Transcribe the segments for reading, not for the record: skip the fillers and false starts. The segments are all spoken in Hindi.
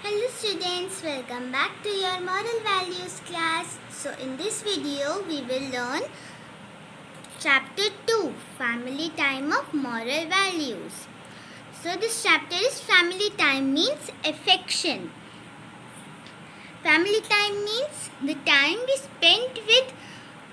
Hello students, welcome back to your moral values class. So in this video we will learn chapter 2, family time of moral values. So this chapter is family time means affection. Family time means the time we spent with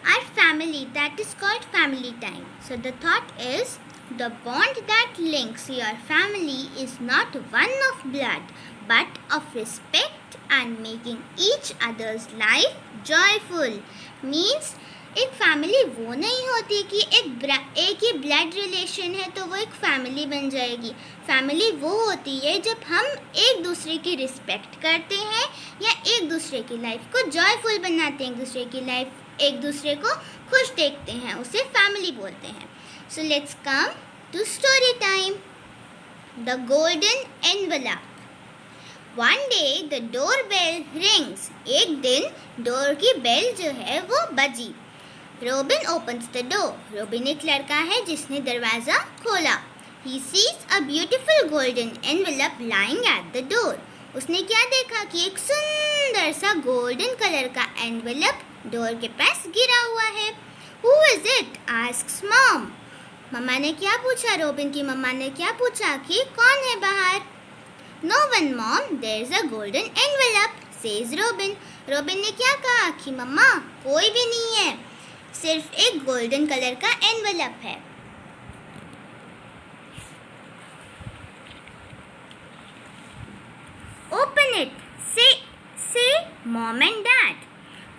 our family, that is called family time. So the thought is the bond that links your family is not one of blood but of respect and making each other's life joyful. Means एक फैमिली वो नहीं होती कि एक ही ब्लड रिलेशन है तो वो एक फैमिली बन जाएगी. फैमिली वो होती है जब हम एक दूसरे की रिस्पेक्ट करते हैं या एक दूसरे की लाइफ को जॉयफुल बनाते हैं, एक दूसरे को खुश देखते हैं, उसे फैमिली बोलते हैं. So let's come to story time. The golden envelope. One day the doorbell rings. एक दिन डोर की बेल जो है वो बजी. Robin opens the door. Robin एक लड़का है जिसने दरवाज़ा खोला. He sees a beautiful golden envelope lying at the door. उसने क्या देखा कि एक सुंदर सा गोल्डन कलर का एनवेलप डोर के पास गिरा हुआ है. Who is it? asks mom. मम्मा ने क्या पूछा? रोबिन की मम्मा ने क्या पूछा कि कौन है बाहर? No one, mom. There's a golden envelope, says Robin. Robin ने क्या कहा कि मम्मा कोई भी नहीं है, सिर्फ एक गोल्डन कलर का एनवेलप है. Open it, say mom and dad.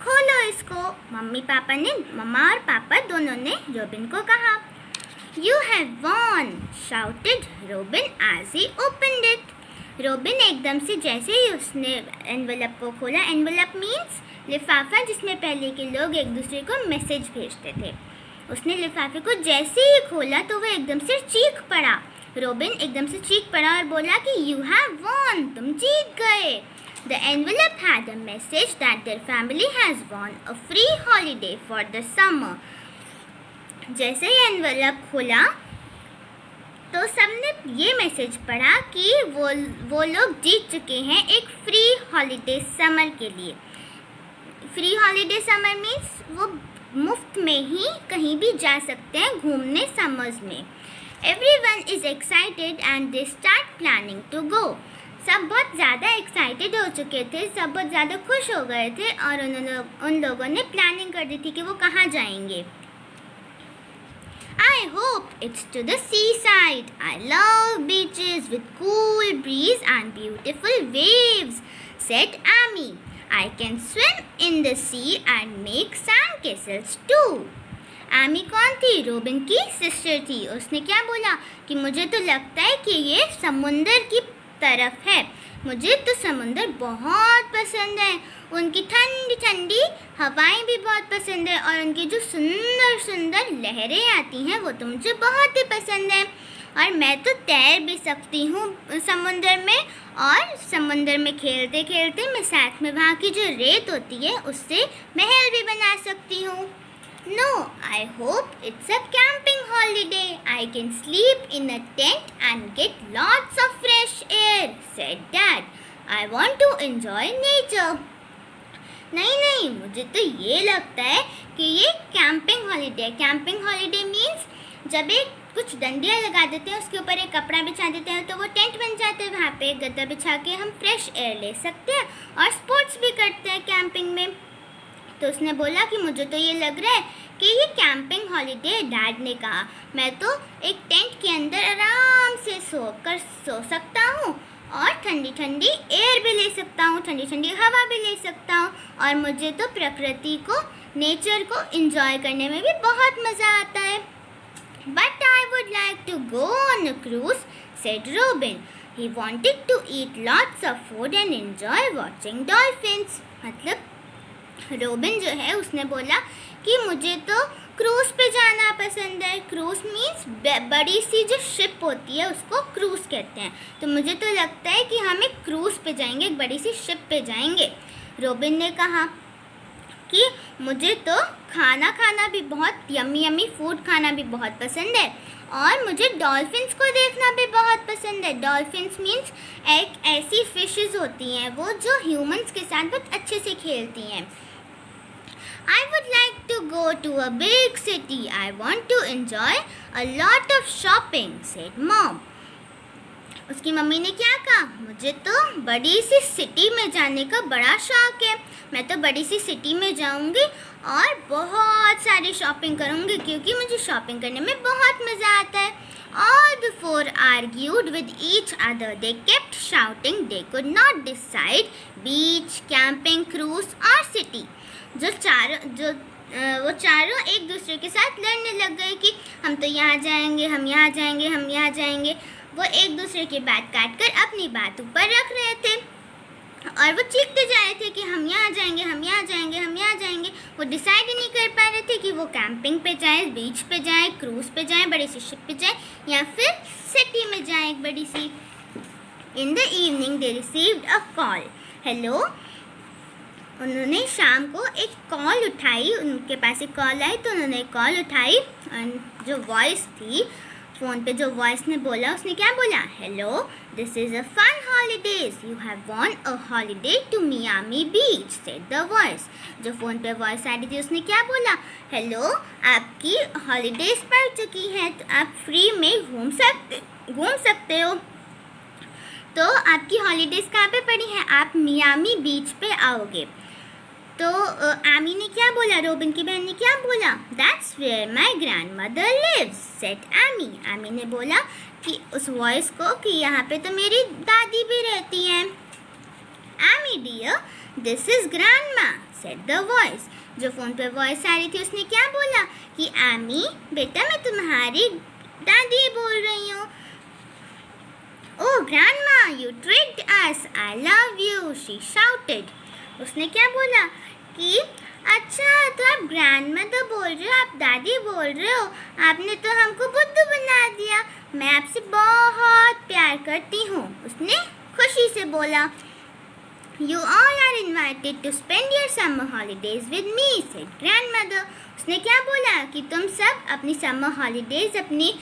खोलो इसको. मम्मा और पापा दोनों ने रोबिन को कहा. You have won, shouted Robin as he opened it. Robin एकदम से जैसे ही उसने एनवेलप को खोला. एनवेलप मीन्स लिफाफा जिसमें पहले के लोग एक दूसरे को मैसेज भेजते थे. उसने लिफाफे को जैसे ही खोला तो वह एकदम से चीख पड़ा. रोबिन एकदम से चीख पड़ा और बोला कि यू हैव वॉन, तुम जीत गए. The envelope had a message that their family has won a free holiday for the summer. जैसे ही एनवेलप खोला तो सबने ये मैसेज पढ़ा कि वो लोग जीत चुके हैं एक फ्री हॉलीडे समर के लिए. फ्री हॉलीडे समर मीन्स वो मुफ्त में ही कहीं भी जा सकते हैं घूमने समर्स में. Everyone is excited and they start planning to go. सब बहुत ज़्यादा एक्साइटेड हो चुके थे, सब बहुत ज़्यादा खुश हो गए थे और उन लोगों ने प्लानिंग कर दी थी कि वो कहाँ जाएंगे. I hope it's to the seaside. I love beaches with cool breeze and beautiful waves, said Amy. I can swim in the sea and make sand castles too. Amy कौन थी? रोबिन की सिस्टर थी. उसने क्या बोला कि मुझे तो लगता है कि ये समुंदर की तरफ है. मुझे तो समुंदर बहुत पसंद है. उनकी ठंडी ठंडी हवाएं भी बहुत पसंद है और उनकी जो सुंदर सुंदर लहरें आती हैं वो तो मुझे बहुत ही पसंद है. और मैं तो तैर भी सकती हूँ समुंदर में, और समुंदर में खेलते खेलते मैं साथ में वहाँ की जो रेत होती है उससे महल भी बना सकती हूँ. No, I hope it's a camping holiday. I can sleep in a tent and get lots of fresh air, said Dad. I want to enjoy nature. नहीं, मुझे तो ये लगता है कि ये कैंपिंग हॉलीडे है. कैंपिंग हॉलीडे मीन्स जब एक कुछ डंडियाँ लगा देते हैं, उसके ऊपर एक कपड़ा बिछा देते हैं तो वो टेंट बन जाता है. वहाँ पे एक गद्दा बिछा के हम फ्रेश एयर ले सकते हैं और स्पोर्ट्स भी करते हैं कैंपिंग में. तो उसने बोला कि मुझे तो ये लग रहा है कि ये कैंपिंग हॉलीडे. डैड ने कहा मैं तो एक टेंट के अंदर आराम से सो सकता हूँ और ठंडी ठंडी एयर भी ले सकता हूँ, ठंडी ठंडी हवा भी ले सकता हूँ, और मुझे तो प्रकृति को, नेचर को एंजॉय करने में भी बहुत मज़ा आता है. But I would like to go on a cruise, said Robin. He wanted to eat lots of food and enjoy watching dolphins. मतलब रोबिन जो है उसने बोला कि मुझे तो क्रूज़ पे जाना पसंद है. क्रूज़ मीन्स बड़ी सी जो शिप होती है उसको क्रूज़ कहते हैं. तो मुझे तो लगता है कि हम एक क्रूज़ पे जाएंगे, एक बड़ी सी शिप पे जाएंगे. रोबिन ने कहा कि मुझे तो खाना भी बहुत यम्मी फूड खाना भी बहुत पसंद है और मुझे डॉल्फिन्स को देखना भी बहुत पसंद है. डॉल्फिन्स मीन्स एक ऐसी फ़िश फिशेस होती हैं, वो जो ह्यूमंस के साथ बहुत अच्छे से खेलती हैं. I would like to go to a big city. I want to enjoy a lot of shopping, said Mom. उसकी मम्मी ने क्या कहा, मुझे तो बड़ी सी सिटी में जाने का बड़ा शौक है. मैं तो बड़ी सी सिटी में जाऊंगी और बहुत सारी शॉपिंग करूंगी क्योंकि मुझे शॉपिंग करने में बहुत मज़ा आता है. All the four argued with each other. They kept shouting. They could not decide beach, camping, cruise or city. वो चारों एक दूसरे के साथ लड़ने लग गए कि हम तो यहाँ जाएंगे, हम यहाँ जाएंगे, हम यहाँ जाएंगे. वो एक दूसरे की बात काट कर अपनी बात ऊपर रख रहे थे और वो चीखते जा रहे थे कि हम यहाँ जाएंगे, हम यहाँ जाएंगे, हम यहाँ जाएंगे. वो डिसाइड ही नहीं कर पा रहे थे कि वो कैंपिंग पे जाएं, बीच पे जाएं, क्रूज़ पे जाएं, बड़ी सी शिप पे जाएं या फिर सिटी में जाएं एक बड़ी सी. In the evening they received a call. Hello. उन्होंने शाम को एक कॉल उठाई. उनके पास एक कॉल आई तो उन्होंने कॉल उठाई और जो वॉइस थी फ़ोन पे, जो वॉइस ने बोला, उसने क्या बोला, hello, this is a fun holidays, you have won a holiday to Miami beach, said the voice. जो फ़ोन पे वॉइस आ रही थी उसने क्या बोला, हेलो, आपकी हॉलीडेज पड़ चुकी हैं तो आप फ्री में घूम सकते हो. तो आपकी हॉलीडेज कहाँ पे पड़ी हैं, आप मियामी बीच पे आओगे. तो आमी ने क्या बोला, रोबिन की बहन ने क्या बोला, that's where my grandmother lives, said Amy. Amy ने बोला कि उस वॉइस को कि यहाँ पे तो मेरी दादी भी रहती हैं. आमी डियर, दिस इज़ ग्रैंड माँ, सेड द वॉइस. जो फ़ोन पे वॉइस आ रही थी उसने क्या बोला कि आमी बेटा मैं तुम्हारी दादी बोल रही हूँ. ओह ग्रैंड माँ, you tricked us, I love you, she shouted. उसने क्या बोला कि अच्छा तो आप ग्रैंड मदर बोल रहे हो, आप दादी बोल रहे हो, आपने तो हमको बुद्धू बना दिया, मैं आपसे बहुत प्यार करती हूँ. उसने खुशी से बोला. You all are invited to spend your summer holidays with me, said grandmother. उसने क्या बोला कि तुम सब अपनी समर हॉलीडेज, अपनी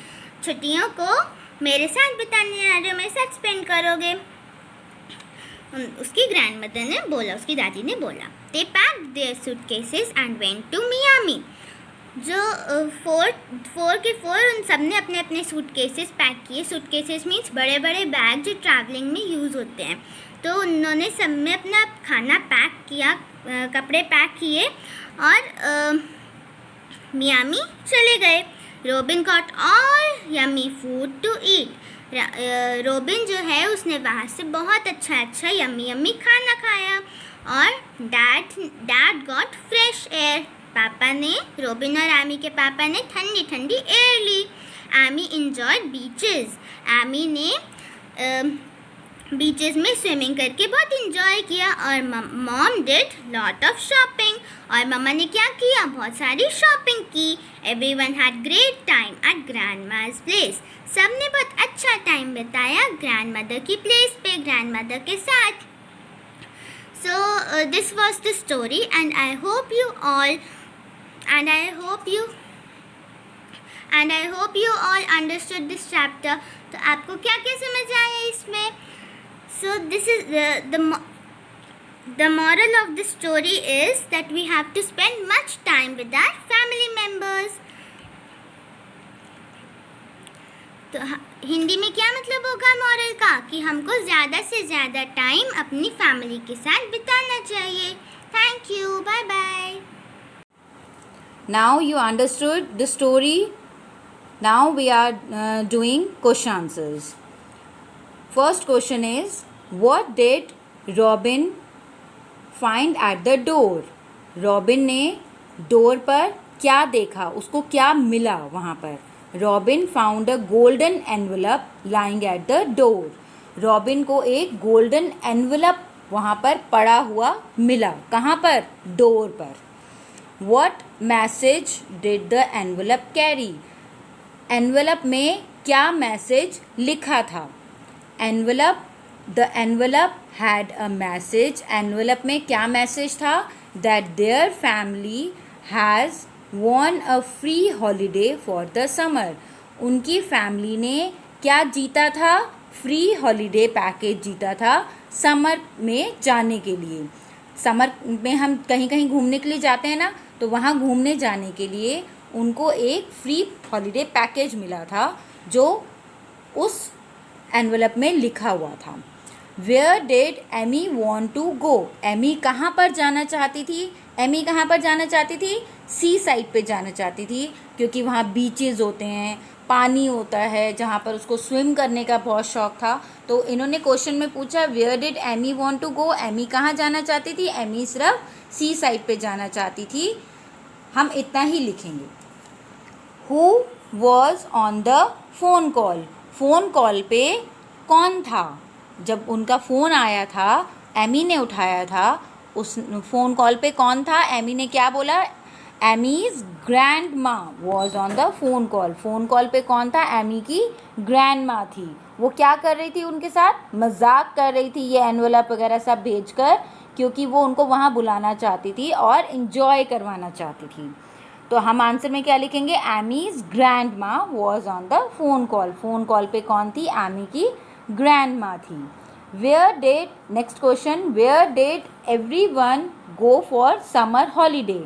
छुट्टियों को मेरे साथ बिताने आ रहे हो, मेरे साथ स्पेंड करोगे. उसकी ग्रैंडमदर ने बोला, उसकी दादी ने बोला. They packed their suitcases and went to Miami. जो फोर के फोर उन सब ने अपने अपने सूटकेसेस पैक किए. सूटकेसेस मीन्स बड़े बड़े बैग जो ट्रैवलिंग में यूज़ होते हैं. तो उन्होंने सब में अपना खाना पैक किया, कपड़े पैक किए और मियामी चले गए. Robin got all yummy food to eat. Robin जो है उसने वहाँ से बहुत अच्छा यम्मी खाना खाया. और डैड गॉट फ्रेश एयर. पापा ने, रोबिन और आमी के पापा ने ठंडी ठंडी एयर ली. आमी इंजॉयड बीचेस. आमी ने बीचेस में स्विमिंग करके बहुत इंजॉय किया. और mom did lot of shopping. और मम्मा ने क्या किया, बहुत सारी शॉपिंग की. Everyone had great time at grandma's place. सब ने बहुत अच्छा टाइम बिताया ग्रैंड मदर की प्लेस पे, ग्रैंड मदर के साथ. So this was the story and I hope you all understood this chapter. तो आपको क्या क्या समझ आया इसमें. So this is the moral of the story is that we have to spend much time with our family members. तो हिंदी में क्या मतलब होगा मॉरल का, कि हमको ज़्यादा से ज़्यादा टाइम अपनी फैमिली के साथ बिताना चाहिए. Thank you, bye bye. Now you understood the story. Now we are doing question answers. First question is, what did Robin find at the door? Robin ने डोर पर क्या देखा, उसको क्या मिला वहाँ पर. Robin found a golden envelope lying at the door. Robin को एक golden envelope वहाँ पर पड़ा हुआ मिला. कहाँ पर, डोर पर. What message did the envelope carry? envelope में क्या मैसेज लिखा था. The envelope had a message. envelope में क्या मैसेज था, that their family has won a free holiday for the summer. उनकी फैमिली ने क्या जीता था, फ्री हॉलीडे पैकेज जीता था समर में जाने के लिए। समर में हम कहीं कहीं घूमने के लिए जाते हैं ना, तो वहाँ घूमने जाने के लिए उनको एक फ्री हॉलीडे पैकेज मिला था जो उस एनवलप में लिखा हुआ था। Where did Amy want to go? Amy कहाँ पर जाना चाहती थी? एमी कहाँ पर जाना चाहती थी? सी साइड पे जाना चाहती थी, क्योंकि वहाँ बीचेस होते हैं, पानी होता है, जहाँ पर उसको स्विम करने का बहुत शौक था। तो इन्होंने क्वेश्चन में पूछा where did Amy want to go? Amy कहाँ जाना चाहती थी? एमी सिर्फ सी साइड पे जाना चाहती थी। हम इतना ही लिखेंगे। Who was on the phone call? Phone call पे कौन था? जब उनका फ़ोन आया था, एमी ने उठाया था, उस फ़ोन कॉल पे कौन था? एमी ने क्या बोला? एमीज़ ग्रैंड माँ was on the phone call. Phone call पे कौन था? एमी की ग्रैंड माँ थी। वो क्या कर रही थी उनके साथ? मजाक कर रही थी ये एनवलप वगैरह सब भेजकर, क्योंकि वो उनको वहाँ बुलाना चाहती थी और इन्जॉय करवाना चाहती थी। तो हम आंसर में क्या लिखेंगे? एमीज़ ग्रैंड माँ was on the phone call. Phone call पे कौन थी? एमी की ग्रैंड माँ थी। Where did, next question, where did everyone go for summer holiday?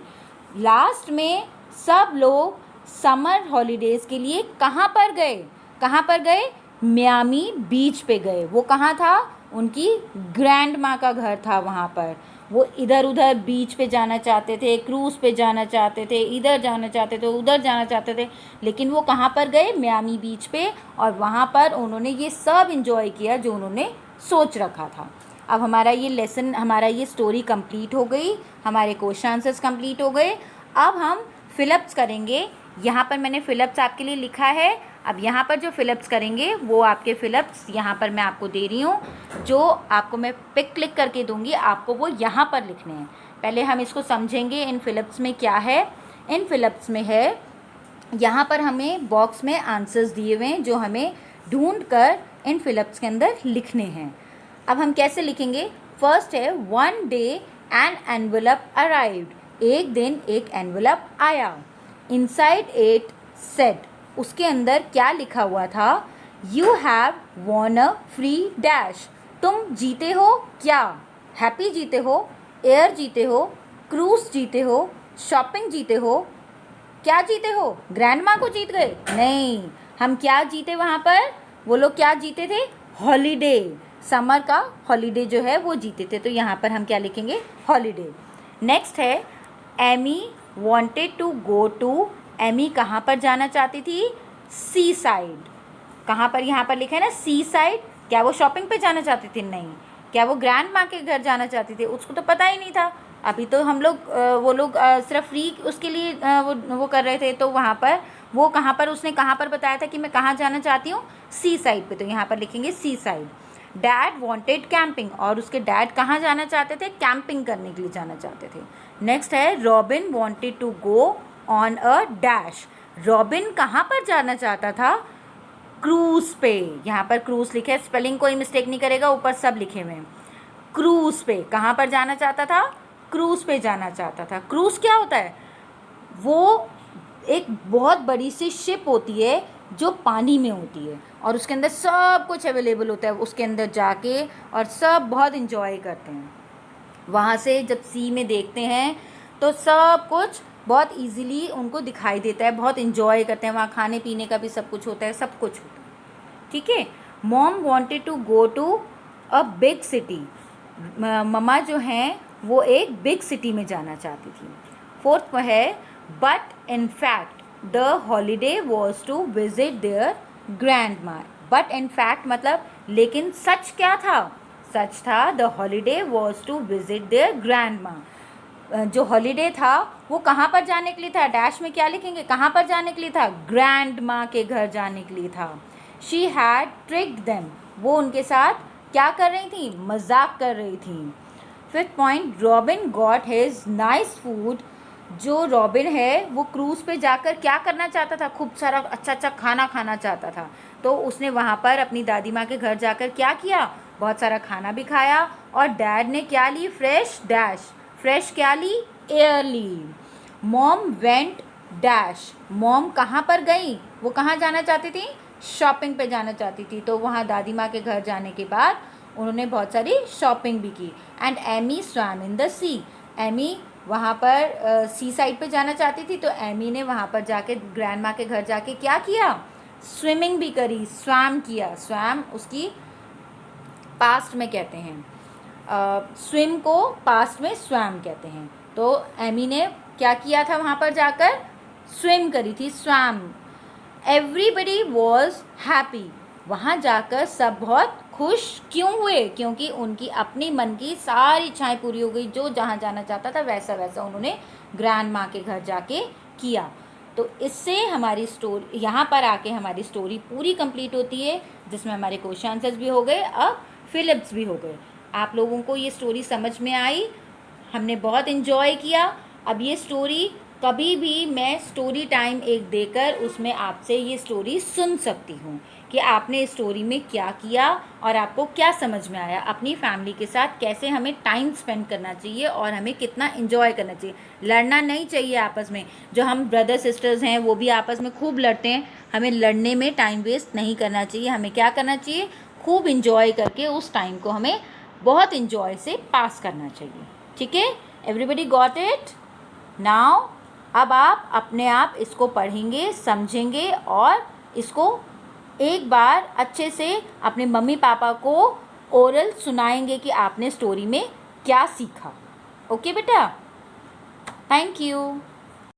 Last में सब लोग समर हॉलीडेज़ के लिए कहाँ पर गए? कहाँ पर गए? मियामी बीच पे गए। वो कहाँ था? उनकी ग्रैंड माँ का घर था वहाँ पर। वो इधर उधर बीच पे जाना चाहते थे, क्रूज़ पे जाना चाहते थे, इधर जाना चाहते थे, उधर जाना चाहते थे, लेकिन वो कहाँ पर गए? मियामी बीच पे। और वहाँ पर उन्होंने ये सब इन्जॉय किया जो उन्होंने सोच रखा था। अब हमारा ये लेसन, हमारा ये स्टोरी कंप्लीट हो गई, हमारे क्वेश्चन आंसर्स कंप्लीट हो गए। अब हम फिलअप्स करेंगे। यहाँ पर मैंने फिलअप्स आपके लिए लिखा है। अब यहाँ पर जो फिलअप्स करेंगे वो आपके फिलअप्स यहाँ पर मैं आपको दे रही हूँ, जो आपको मैं पिक क्लिक करके दूँगी, आपको वो यहाँ पर लिखने हैं। पहले हम इसको समझेंगे इन फिलअप्स में क्या है। इन फिलअप्स में है, यहाँ पर हमें बॉक्स में आंसर्स दिए हुए हैं जो हमें ढूंढ कर इन फिलअप्स के अंदर लिखने हैं। अब हम कैसे लिखेंगे? फर्स्ट है, one day an envelope arrived. एक दिन एक एनवलप आया। इनसाइड इट सेड, उसके अंदर क्या लिखा हुआ था? You have won a free dash. तुम जीते हो क्या? हैप्पी जीते हो, एयर जीते हो, क्रूज जीते हो, शॉपिंग जीते हो, क्या जीते हो? ग्रैंड माँ को जीत गए? नहीं, हम क्या जीते वहाँ पर? वो लोग क्या जीते थे? हॉलीडे, समर का हॉलीडे जो है वो जीते थे। तो यहाँ पर हम क्या लिखेंगे? हॉलीडे। नेक्स्ट है, Amy wanted to go to. Amy कहाँ पर जाना चाहती थी? Seaside. कहाँ पर? यहाँ पर लिखा है ना सी साइड। क्या वो शॉपिंग पे जाना चाहती थी? नहीं। क्या वो ग्रैंड माँ के घर जाना चाहती थी? उसको तो पता ही नहीं था। अभी तो हम लोग वो लोग सिर्फ फ्री उसके लिए वो कर रहे थे। तो वहाँ पर वो कहाँ पर, उसने कहाँ पर बताया था कि मैं कहाँ जाना चाहती हूँ? सी साइड पे। तो यहाँ पर लिखेंगे सी साइड। डैड वॉन्टेड कैंपिंग, और उसके डैड कहाँ जाना चाहते थे? कैंपिंग करने के लिए जाना चाहते थे। नेक्स्ट है, Robin wanted to go on a dash. Robin कहाँ पर जाना चाहता था? क्रूज़ पे। यहाँ पर क्रूज़ लिखे है, स्पेलिंग कोई मिस्टेक नहीं करेगा, ऊपर सब लिखे हुए हैं। क्रूज़ पे कहाँ पर जाना चाहता था? क्रूज़ पे जाना चाहता था। क्रूज़ क्या होता है? वो एक बहुत बड़ी सी शिप होती है जो पानी में होती है, और उसके अंदर सब कुछ अवेलेबल होता है। उसके अंदर जाके और सब बहुत इन्जॉय करते हैं। वहाँ से जब सी में देखते हैं तो सब कुछ बहुत इजीली उनको दिखाई देता है, बहुत इन्जॉय करते हैं। वहाँ खाने पीने का भी सब कुछ होता है, सब कुछ होता है। ठीक है। Mom wanted to go to a big city. मम्मा जो हैं वो एक बिग सिटी में जाना चाहती थी। फोर्थ है, but in fact the holiday was to visit their grand माँ। बट इन फैक्ट मतलब लेकिन सच क्या था? सच था, the holiday was to visit their grand माँ। जो हॉलीडे था वो कहाँ पर जाने के लिए था? डैश में क्या लिखेंगे? कहाँ पर जाने के लिए था? ग्रैंड माँ के घर जाने के लिए था। शी हैड ट्रिक्ड देम, वो उनके साथ क्या कर रही थी? मजाक कर रही थी। Fifth point, robin got his nice food. जो रॉबिन है वो क्रूज़ पे जाकर क्या करना चाहता था? खूब सारा अच्छा अच्छा खाना खाना चाहता था। तो उसने वहाँ पर अपनी दादी माँ के घर जाकर क्या किया? बहुत सारा खाना भी खाया। और डैड ने क्या ली? Fresh dash. फ्रेश क्या ली? एयर ली। Mom went dash. मॉम कहाँ पर गई? वो कहाँ जाना चाहती थी? शॉपिंग पे जाना चाहती थी, तो वहाँ दादी माँ के घर जाने के बाद उन्होंने बहुत सारी शॉपिंग भी की. And Amy swam in the sea. Amy वहाँ पर सी साइड पे जाना चाहती थी, तो एमी ने वहाँ पर जाके ग्रैंड माँ के घर जाके क्या किया, स्विमिंग भी करी, स्वैम किया. स्वैम उसकी पास्ट में कहते हैं, स्विम को पास्ट में स्वैम कहते हैं. तो एमी ने क्या किया था, वहाँ पर जाकर स्विम करी थी, स्वैम. Everybody was happy. वहाँ जाकर सब बहुत खुश क्यों हुए, क्योंकि उनकी अपनी मन की सारी इच्छाएं पूरी हो गई. जो जहाँ जाना चाहता था वैसा वैसा उन्होंने ग्रैंड माँ के घर जाके किया. तो इससे हमारी स्टोरी, यहाँ पर आके हमारी स्टोरी पूरी कंप्लीट होती है, जिसमें हमारे क्वेश्चन आंसर्स भी हो गए, अब फिलिप्स भी हो गए. आप लोगों को ये स्टोरी समझ में आई, हमने बहुत इन्जॉय किया. अब ये स्टोरी कभी भी मैं स्टोरी टाइम एक देकर उसमें आपसे ये स्टोरी सुन सकती हूँ कि आपने इस स्टोरी में क्या किया और आपको क्या समझ में आया. अपनी फैमिली के साथ कैसे हमें टाइम स्पेंड करना चाहिए और हमें कितना इन्जॉय करना चाहिए. लड़ना नहीं चाहिए आपस में. जो हम ब्रदर सिस्टर्स हैं वो भी आपस में खूब लड़ते हैं. हमें लड़ने में टाइम वेस्ट नहीं करना चाहिए. हमें क्या करना चाहिए, खूब इन्जॉय करके उस टाइम को हमें बहुत इन्जॉय से पास करना चाहिए. ठीक है, एवरीबडी गॉट इट नाउ. अब आप अपने आप इसको पढ़ेंगे, समझेंगे और इसको एक बार अच्छे से अपने मम्मी पापा को ओरल सुनाएंगे कि आपने स्टोरी में क्या सीखा. ओके बेटा, थैंक यू.